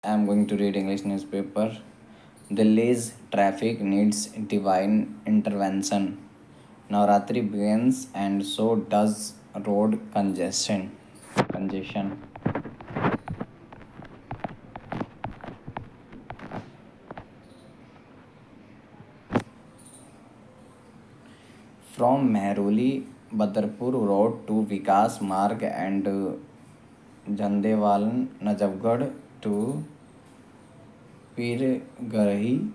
I'm going to read English newspaper. Delhi's traffic needs divine intervention. Navratri begins and so does road congestion. From Mehroli Badarpur Road to Vikas Marg and Jhandewalan Najafgarh to Pirgarhi,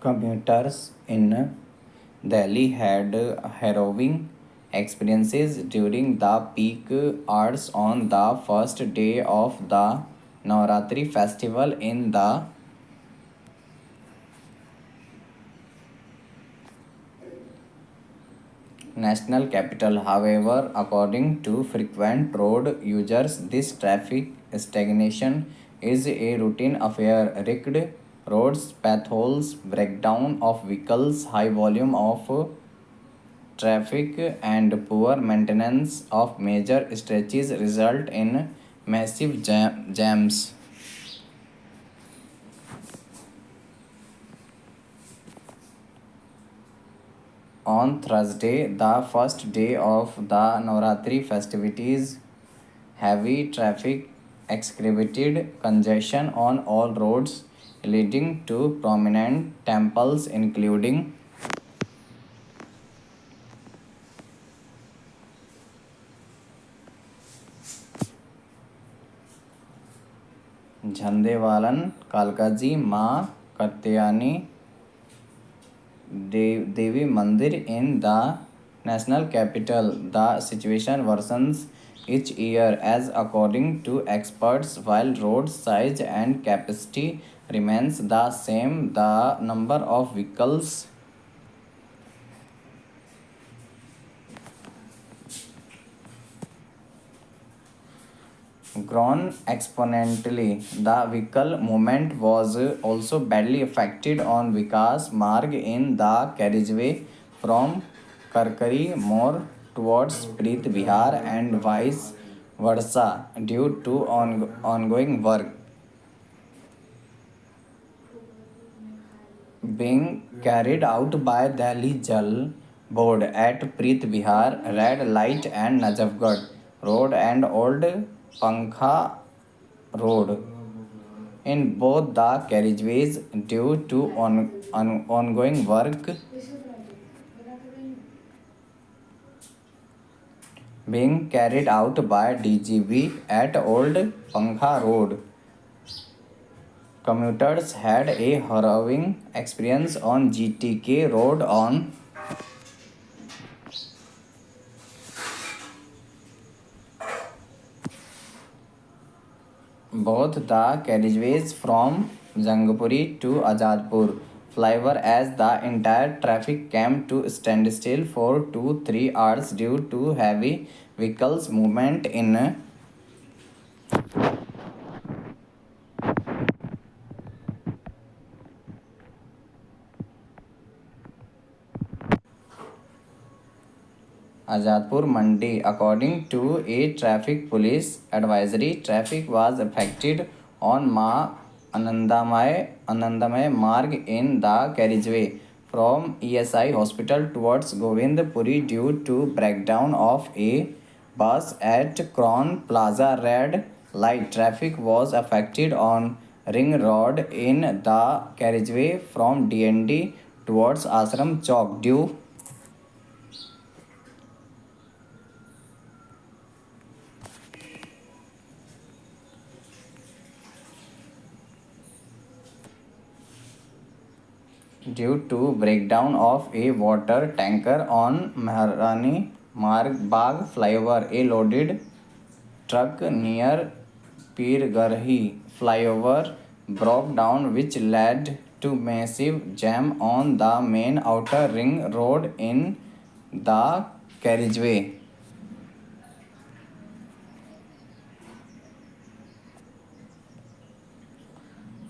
commuters in Delhi had harrowing experiences during the peak hours on the first day of the Navratri festival in the national capital. However, according to frequent road users, this traffic stagnation is a routine affair. Rigged roads, potholes, breakdown of vehicles, high volume of traffic, and poor maintenance of major stretches result in massive jams. On Thursday, the first day of the Navratri festivities, heavy traffic excavated congestion on all roads leading to prominent temples including Jhandewalan, Kalkaji, Ma Katyani Devi Mandir in the national capital. The situation worsens each year as according to experts while road size and capacity remains the same, the number of vehicles grown exponentially. The vehicle movement was also badly affected on Vikas Marg in the carriageway from Karkari more towards Preet Bihar and vice versa due to ongoing work being carried out by Delhi Jal Board at Preet Bihar, Red Light and Najafgarh Road and Old Pankha Road in both the carriageways due to ongoing work being carried out by DGB at Old Pankha Road. Commuters had a harrowing experience on GTK Road on both the carriageways from Jangpuri to Azadpur flyover as the entire traffic came to standstill for 2-3 hours due to heavy vehicles movement in Azadpur Mandi. According to a traffic police advisory, traffic was affected on Ma Anandamay Marg in the carriageway from ESI hospital towards Govindpuri due to breakdown of a bus at Crown Plaza Red Light. Traffic was affected on Ring Road in the carriageway from DND towards Ashram Chowk due to breakdown of a water tanker on Maharani Bagh flyover. A loaded truck near Pirgarhi flyover broke down which led to massive jam on the main outer ring road in the carriageway.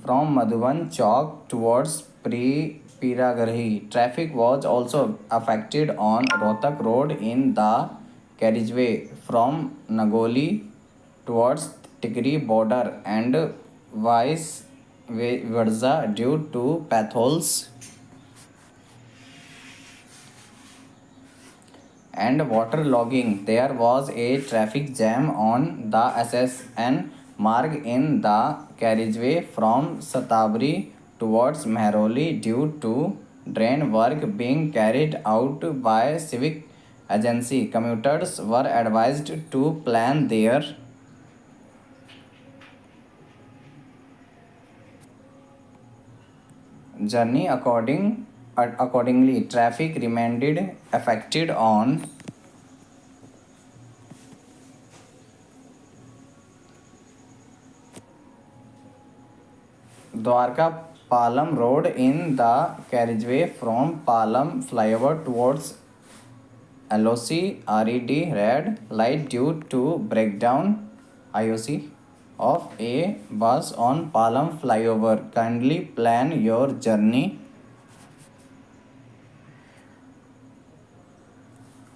From Madhuban Chowk towards Piragarhi, traffic was also affected on Rohtak Road in the carriageway from Nagoli towards Tikri border and vice versa due to potholes and waterlogging. There was a traffic jam on the SSN Marg in the carriageway from Satabri towards Mehroli due to drain work being carried out by civic agency. Commuters were advised to plan their journey accordingly. Traffic remained affected on Dwarka Palam Road in the carriageway from Palam flyover towards LOC RED red light due to breakdown IOC of a bus on Palam flyover. Kindly plan your journey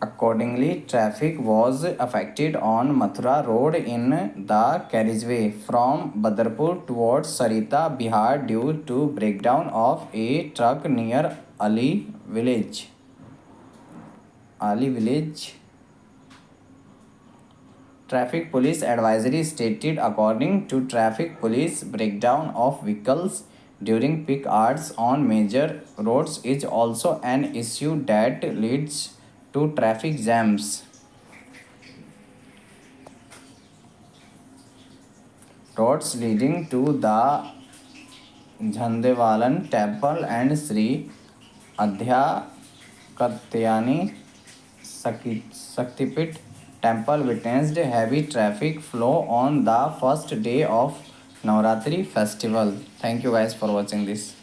accordingly. Traffic was affected on Mathura Road in the carriageway from Badarpur towards Sarita, Bihar due to breakdown of a truck near Ali village. Traffic police advisory stated according to traffic police, breakdown of vehicles during peak hours on major roads is also an issue that leads to traffic jams. Roads leading to the Jhandewalan temple and Sri Adhya Katyani Shaktipit temple witnessed heavy traffic flow on the first day of Navratri festival. Thank you guys for watching this.